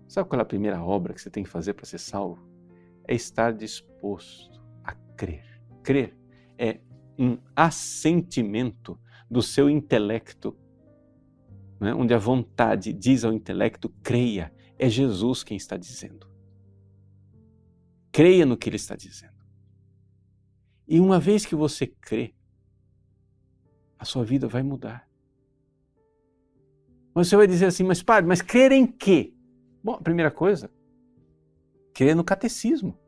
Sabe qual é a primeira obra que você tem que fazer para ser salvo? É estar disposto a crer. Crer é um assentimento do seu intelecto, né? Onde a vontade diz ao intelecto, creia. É Jesus quem está dizendo. Creia no que Ele está dizendo. E uma vez que você crê, a sua vida vai mudar. Mas você vai dizer assim, mas padre, mas crer em quê? Bom, a primeira coisa, crer no catecismo.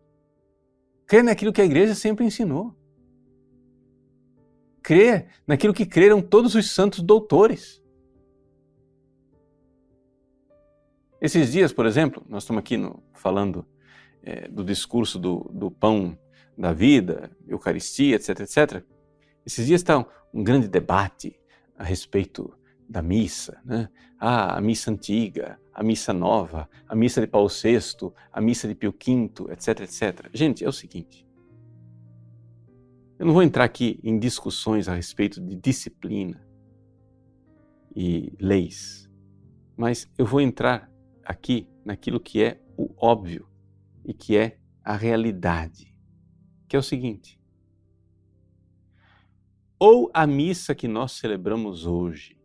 Crer naquilo que a igreja sempre ensinou. Crer naquilo que creram todos os santos doutores. Esses dias, por exemplo, nós estamos aqui falando do discurso do pão da vida, Eucaristia, etc, etc. Esses dias está um grande debate a respeito da missa, né? A missa antiga, a missa nova, a missa de Paulo VI, a missa de Pio V, etc, etc. Gente, é o seguinte, eu não vou entrar aqui em discussões a respeito de disciplina e leis, mas eu vou entrar aqui naquilo que é o óbvio e que é a realidade, que é o seguinte: ou a missa que nós celebramos hoje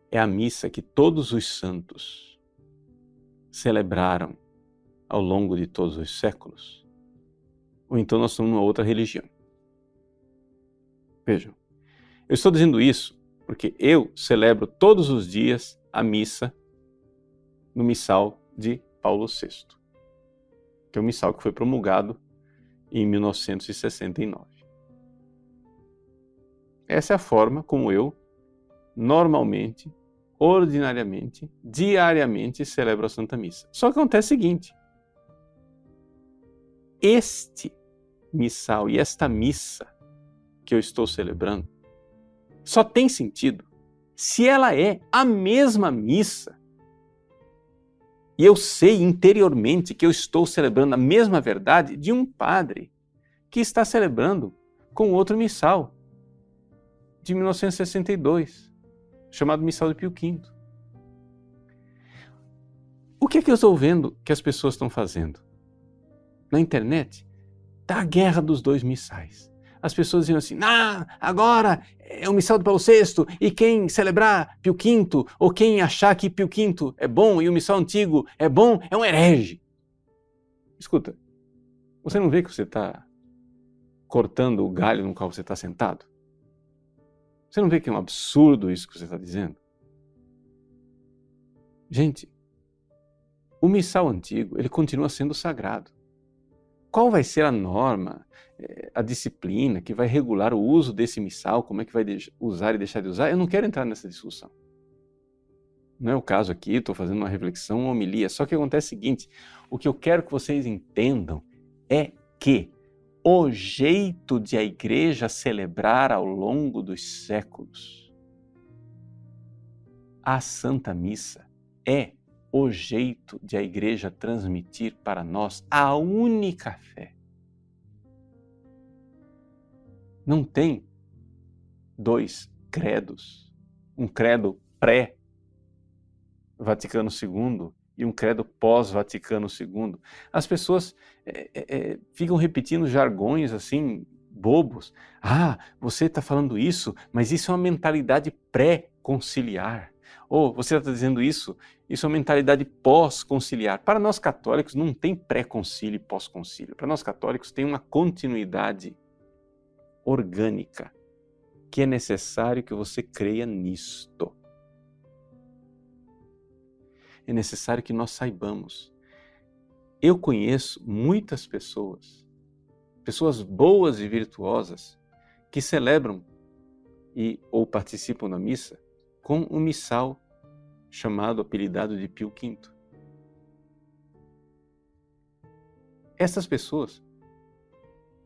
é a missa que todos os santos celebraram ao longo de todos os séculos, ou então nós somos uma outra religião. Vejam, eu estou dizendo isso porque eu celebro todos os dias a missa no missal de Paulo VI, que é o missal que foi promulgado em 1969. Essa é a forma como eu, normalmente, ordinariamente, diariamente, celebro a Santa Missa. Só que acontece o seguinte: este missal e esta missa que eu estou celebrando só tem sentido se ela é a mesma missa e eu sei interiormente que eu estou celebrando a mesma verdade de um padre que está celebrando com outro missal de 1962, chamado Missal de Pio V. O que é que eu estou vendo que as pessoas estão fazendo? Na internet, está a guerra dos dois missais. As pessoas dizem assim, agora é o missal de Paulo VI e quem celebrar Pio V ou quem achar que Pio V é bom e o missal antigo é bom é um herege. Escuta, você não vê que você está cortando o galho no qual você está sentado? Você não vê que é um absurdo isso que você está dizendo? Gente, o missal antigo, ele continua sendo sagrado. Qual vai ser a norma, a disciplina que vai regular o uso desse missal, como é que vai usar e deixar de usar? Eu não quero entrar nessa discussão. Não é o caso aqui, estou fazendo uma reflexão, uma homilia. Só que acontece o seguinte, o que eu quero que vocês entendam é que o jeito de a igreja celebrar ao longo dos séculos a Santa Missa é o jeito de a igreja transmitir para nós a única fé. Não tem dois credos, um credo pré-Vaticano II e um credo pós-Vaticano II. As pessoas ficam repetindo jargões assim, bobos. Você está falando isso, mas isso é uma mentalidade pré-conciliar. Ou você está dizendo isso é uma mentalidade pós-conciliar. Para nós católicos não tem pré-concílio e pós-concílio. Para nós católicos tem uma continuidade orgânica, que é necessário que você creia nisto. É necessário que nós saibamos. Eu conheço muitas pessoas boas e virtuosas, que celebram ou participam da missa com um missal chamado, apelidado de Pio V. Essas pessoas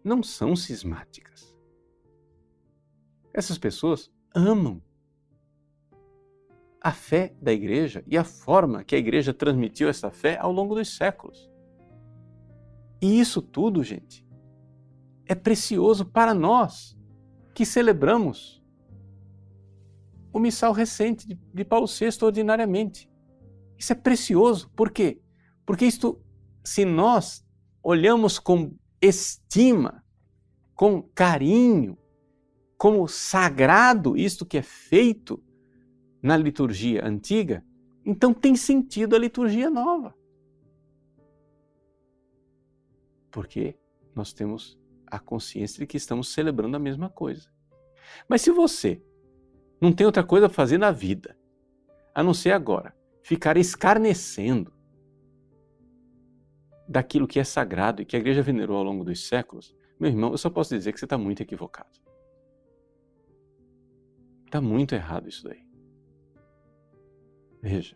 não são cismáticas. Essas pessoas amam a fé da igreja e a forma que a igreja transmitiu essa fé ao longo dos séculos. E isso tudo, gente, é precioso para nós que celebramos o missal recente de Paulo VI ordinariamente. Isso é precioso. Por quê? Porque isto, se nós olhamos com estima, com carinho, como sagrado isto que é feito na liturgia antiga, então tem sentido a liturgia nova. Porque nós temos a consciência de que estamos celebrando a mesma coisa. Mas se você não tem outra coisa a fazer na vida, a não ser agora ficar escarnecendo daquilo que é sagrado e que a igreja venerou ao longo dos séculos, meu irmão, eu só posso dizer que você está muito equivocado. Está muito errado isso daí. Veja,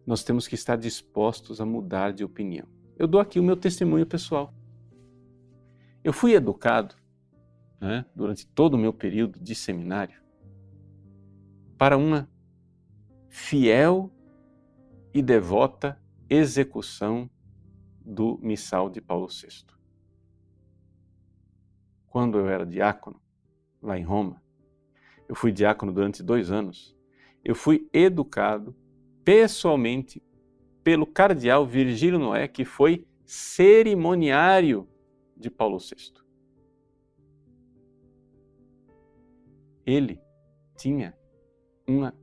nós temos que estar dispostos a mudar de opinião. Eu dou aqui o meu testemunho pessoal. Eu fui educado, durante todo o meu período de seminário, para uma fiel e devota execução do missal de Paulo VI. Quando eu era diácono, lá em Roma, eu fui diácono durante 2 anos, eu fui educado pessoalmente pelo cardeal Virgílio Noé, que foi cerimoniário de Paulo VI. Ele tinha uma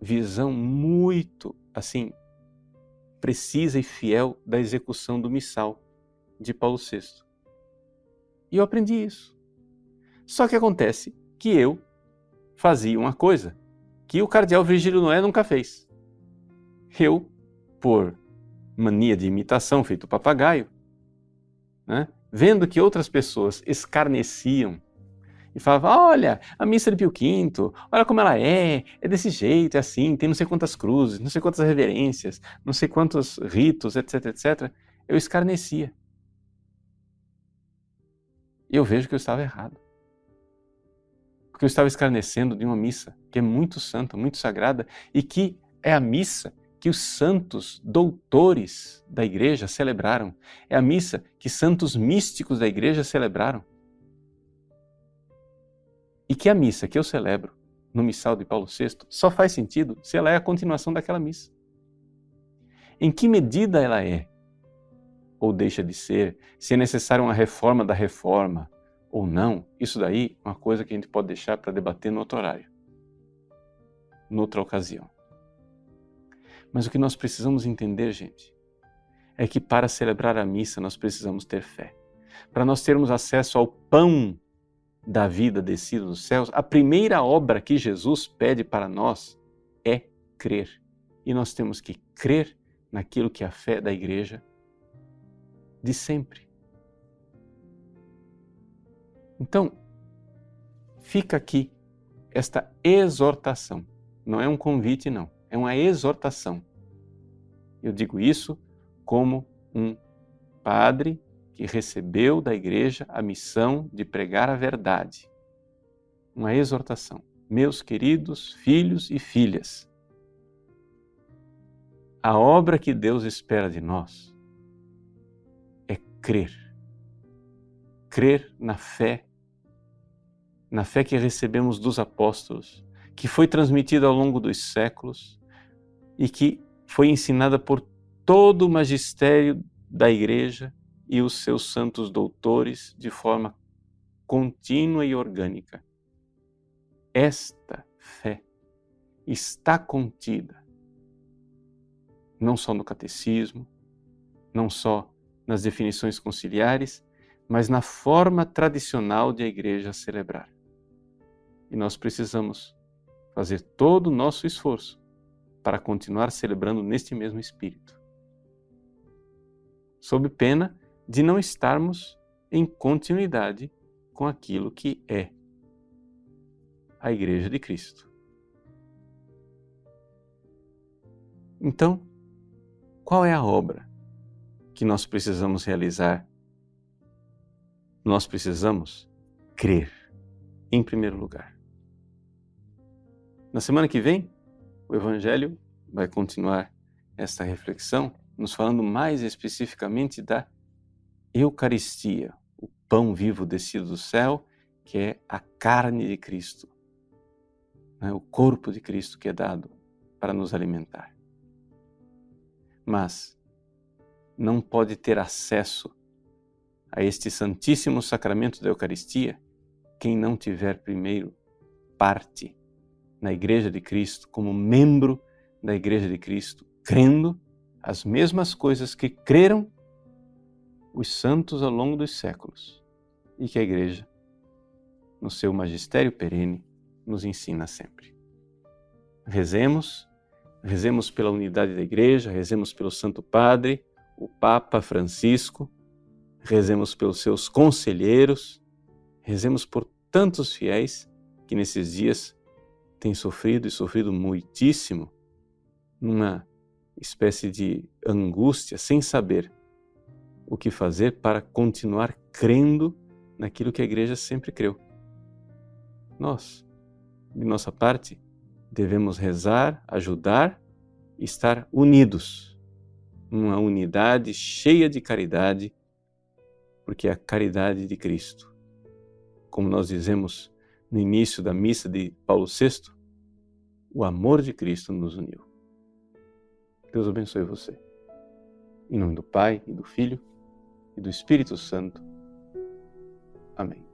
visão muito, precisa e fiel da execução do missal de Paulo VI. E eu aprendi isso. Só que acontece que eu fazia uma coisa que o cardeal Virgílio Noé nunca fez. Eu, por mania de imitação, feito papagaio, vendo que outras pessoas escarneciam e falavam, olha, a missa de Pio V, olha como ela é desse jeito, é assim, tem não sei quantas cruzes, não sei quantas reverências, não sei quantos ritos, etc, etc. Eu escarnecia. E eu vejo que eu estava errado. Porque eu estava escarnecendo de uma missa que é muito santa, muito sagrada, e que é a missa que os santos doutores da igreja celebraram. É a missa que santos místicos da igreja celebraram. E que a missa que eu celebro no missal de Paulo VI só faz sentido se ela é a continuação daquela missa. Em que medida ela é ou deixa de ser, se é necessária uma reforma da reforma ou não, isso daí é uma coisa que a gente pode deixar para debater no outro horário, noutra ocasião. Mas o que nós precisamos entender, gente, é que para celebrar a missa nós precisamos ter fé. Para nós termos acesso ao pão da vida descido dos céus, a primeira obra que Jesus pede para nós é crer. E nós temos que crer naquilo que é a fé da igreja de sempre. Então, fica aqui esta exortação. Não é um convite, não. É uma exortação. Eu digo isso como um padre que recebeu da igreja a missão de pregar a verdade. Uma exortação. Meus queridos filhos e filhas, a obra que Deus espera de nós é crer. Crer na fé que recebemos dos apóstolos, que foi transmitida ao longo dos séculos e que foi ensinada por todo o magistério da igreja e os seus santos doutores de forma contínua e orgânica. Esta fé está contida não só no catecismo, não só nas definições conciliares, mas na forma tradicional de a igreja celebrar. E nós precisamos fazer todo o nosso esforço para continuar celebrando neste mesmo espírito, sob pena de não estarmos em continuidade com aquilo que é a Igreja de Cristo. Então, qual é a obra que nós precisamos realizar? Nós precisamos crer, em primeiro lugar. Na semana que vem, o Evangelho vai continuar esta reflexão, nos falando mais especificamente da Eucaristia, o pão vivo descido do céu, que é a carne de Cristo, o corpo de Cristo que é dado para nos alimentar. Mas não pode ter acesso a este santíssimo sacramento da Eucaristia quem não tiver primeiro parte na Igreja de Cristo, como membro da Igreja de Cristo, crendo as mesmas coisas que creram os santos ao longo dos séculos e que a Igreja, no seu magistério perene, nos ensina sempre. Rezemos pela unidade da Igreja, rezemos pelo Santo Padre, o Papa Francisco, rezemos pelos seus conselheiros, rezemos por tantos fiéis que nesses dias têm sofrido e sofrido muitíssimo, numa espécie de angústia, sem saber o que fazer para continuar crendo naquilo que a Igreja sempre creu. Nós, de nossa parte, devemos rezar, ajudar e estar unidos, numa unidade cheia de caridade, porque é a caridade de Cristo. Como nós dizemos no início da missa de Paulo VI, o amor de Cristo nos uniu. Deus abençoe você. Em nome do Pai, e do Filho, e do Espírito Santo. Amém.